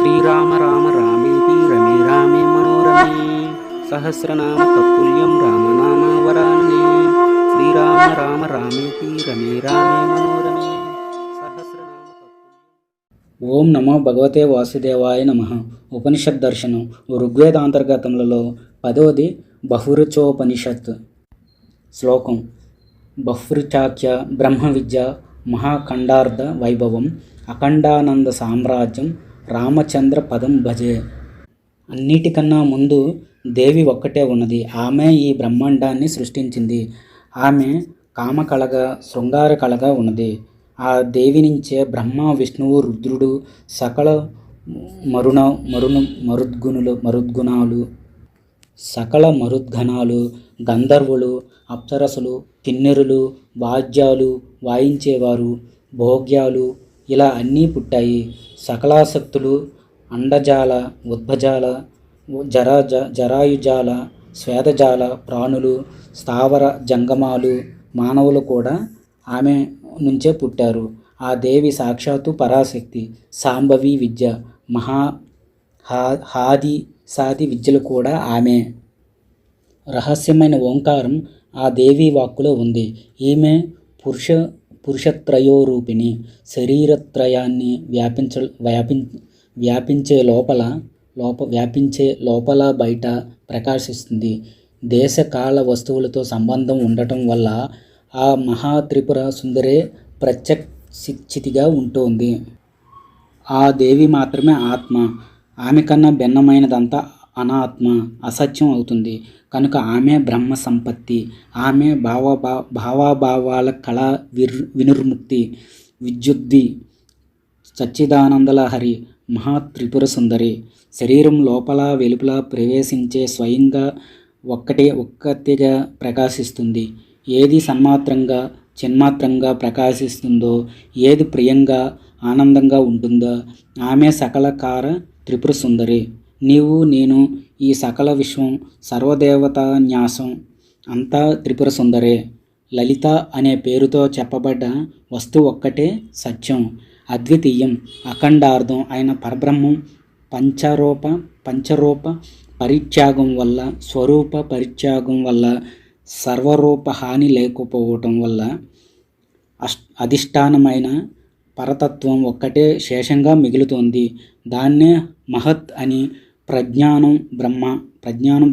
శ్రీరామ రామ రామేతి రమే రామే మనోరమే సహస్రనామ తత్తుల్యం రామనామ వరాననే శ్రీరామ రామ రామేతి రమే రామే మనోరమే సహస్రనామ తత్తుల్యం. ఓం నమో భగవతే వాసుదేవాయ నమః. ఉపనిషత్ దర్శనం ఋగ్వేదాంతర్గతములలో 10వది బహురుచోపనిషత్. శ్లోకం: బహ్వృచాఖ్య బ్రహ్మ విద్య మహాఖండార్థ వైభవం అఖండానంద సామ్రాజ్యం రామచంద్ర పదం భజే. అన్నిటికన్నా ముందు దేవి ఒక్కటే ఉన్నది. ఆమె ఈ బ్రహ్మాండాన్ని సృష్టించింది. ఆమె కామకళగా శృంగార కళగా ఉన్నది. ఆ దేవి నుంచే బ్రహ్మ విష్ణువు రుద్రుడు సకల మరుద్గణాలు గంధర్వులు అప్సరసులు కిన్నెరులు వాద్యాలు వాయించేవారు భోగ్యాలు ఇలా అన్నీ పుట్టాయి. సకలాసక్తులు అండజాల ఉద్భజాల జరాయుజాల శ్వేతజాల ప్రాణులు స్థావర జంగమాలు మానవులు కూడా ఆమె నుంచే పుట్టారు. ఆ దేవి సాక్షాత్తు పరాశక్తి. శాంభవి విద్య హాది సాది విద్యలు కూడా ఆమె. రహస్యమైన ఓంకారం ఆ దేవి వాక్కులో ఉంది. ఈమె పురుషత్రయోరూపిణి. శరీరత్రయాన్ని వ్యాపించే లోపల బయట ప్రకాశిస్తుంది. దేశకాల వస్తువులతో సంబంధం ఉండటం వల్ల ఆ మహాత్రిపుర సుందరే ప్రత్యక్షితిగా ఉంటుంది. ఆ దేవి మాత్రమే ఆత్మ. ఆమె కన్నా భిన్నమైనదంతా అనాత్మ, అసత్యం అవుతుంది. కనుక ఆమె బ్రహ్మ సంపత్తి. ఆమె భావాల కళ వినుర్ముక్తి విద్యుద్ది సచ్చిదానందలహరి మహాత్రిపుర సుందరి. శరీరం లోపల వెలుపల ప్రవేశించే స్వయంగా ఒక్కటిగా ప్రకాశిస్తుంది. ఏది సన్మాత్రంగా చిన్మాత్రంగా ప్రకాశిస్తుందో, ఏది ప్రియంగా ఆనందంగా ఉంటుందో ఆమె సకలకార త్రిపుర సుందరి. నీవు నేను ఈ సకల విశ్వం సర్వదేవతాన్యాసం అంతా త్రిపుర సుందరే. లలిత అనే పేరుతో చెప్పబడ్డ వస్తువు ఒక్కటే సత్యం, అద్వితీయం, అఖండార్థం అయిన పరబ్రహ్మం పంచరూప పరిత్యాగం వల్ల, స్వరూప పరిత్యాగం వల్ల, సర్వరూప హాని లేకపోవటం వల్ల అధిష్టానమైన పరతత్వం ఒక్కటే శేషంగా మిగులుతోంది. దాన్నే మహత్ అని, ప్రజ్ఞానం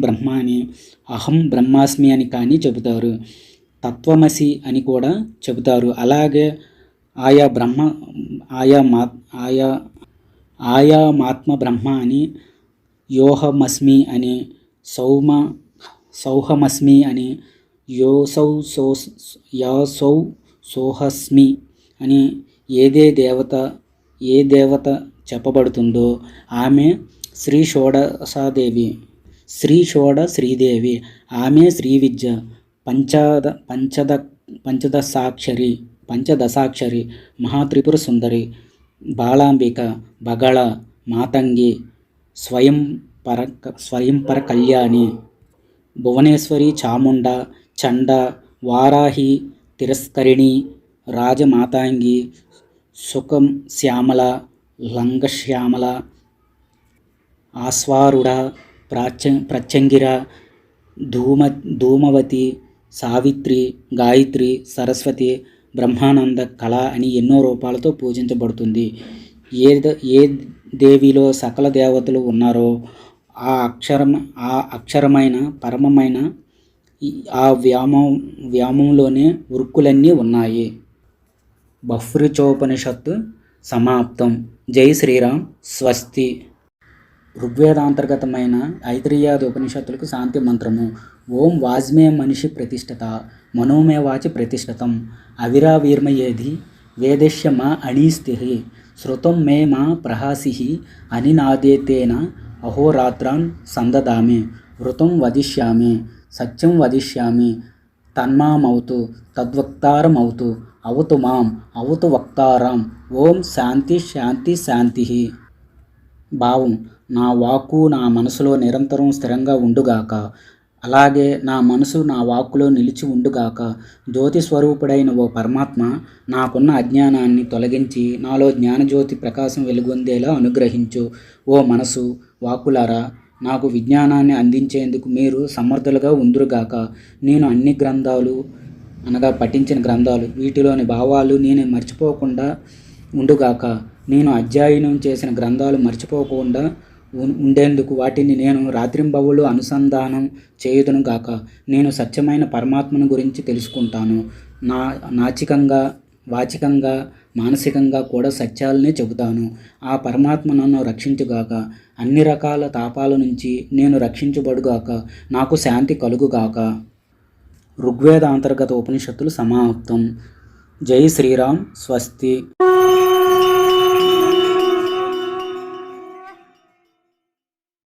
బ్రహ్మ అని, అహం బ్రహ్మాస్మి అని కానీ చెబుతారు. తత్వమసి అని కూడా చెబుతారు. అలాగే ఆయామాత్మ బ్రహ్మ అని, యోహమస్మి అని, సౌహమస్మి అని, సోహస్మి అని ఏ దేవత చెప్పబడుతుందో ఆమె శ్రీదేవి. ఆమె శ్రీ విద్య పంచదశాక్షరి మహాత్రిపుర సుందరి. బాలాంబిక, బగళ, మాతంగి, స్వయంపర కళ్యాణి, భువనేశ్వరి, చాముండ, చండ, వారాహి, తిరస్కరిణి, రాజమాతాంగి, సుఖం శ్యామల, లంగశ్యామల, ఆస్వారుడ, ప్రత్యంగిర, ధూమవతి, సావిత్రి, గాయత్రి, సరస్వతి, బ్రహ్మానంద కళ అని ఎన్నో రూపాలతో పూజించబడుతుంది. ఏ దేవిలో సకల దేవతలు ఉన్నారో ఆ అక్షరమైన పరమమైన ఆ వ్యామంలోనే వృక్కులన్నీ ఉన్నాయి. బహ్వృచోపనిషత్తు సమాప్తం. జై శ్రీరామ్. స్వస్తి. ఋగ్వేదాంతర్గతమైన ఐతరేయాది ఉపనిషత్తులకు శాంతి మంత్రము. ఓం వాజ్మే మనిషి ప్రతిష్ఠత మనోమే వాచి ప్రతిష్ఠితం అవిరావీర్మయేధి వేదస్య మా అణీస్తిః శృతం మే మా ప్రహాసిః అనినాదేతేన అహోరాత్రాన్ సందదామి వృతం వదిష్యామి సత్యం వదిష్యామి తన్మామౌతు తద్వక్తారమౌతు అవతు మాం అవతు వక్తారాం. ఓం శాంతి శాంతి శాంతి. భావం: నా వాక్కు నా మనసులో నిరంతరం స్థిరంగా ఉండుగాక. అలాగే నా మనసు నా వాక్కులో నిలిచి ఉండుగాక. జ్యోతి స్వరూపుడైన ఓ పరమాత్మ, నాకున్న అజ్ఞానాన్ని తొలగించి నాలో జ్ఞానజ్యోతి ప్రకాశం వెలుగొందేలా అనుగ్రహించు. ఓ మనసు, వాక్కులారా, నాకు విజ్ఞానాన్ని అందించేందుకు మీరు సమర్థులుగా ఉందురుగాక. నేను అన్ని గ్రంథాలు అనగా పఠించిన గ్రంథాలు, వీటిలోని భావాలు నేను మర్చిపోకుండా ఉండుగాక. నేను అధ్యయనం చేసిన గ్రంథాలు మర్చిపోకుండా ఉండేందుకు వాటిని నేను రాత్రింబవళ్ళు అనుసంధానం చేయుదును గాక. నేను సత్యమైన పరమాత్మను గురించి తెలుసుకుంటాను. నాచికంగా, వాచికంగా, మానసికంగా కూడా సత్యాలనే చెబుతాను. ఆ పరమాత్మ నన్ను రక్షించుగాక. అన్ని రకాల తాపాల నుంచి నేను రక్షించబడుగాక. నాకు శాంతి కలుగుగాక. ఋగ్వేద అంతర్గత ఉపనిషత్తులు సమాప్తం. జై శ్రీరామ్. స్వస్తి.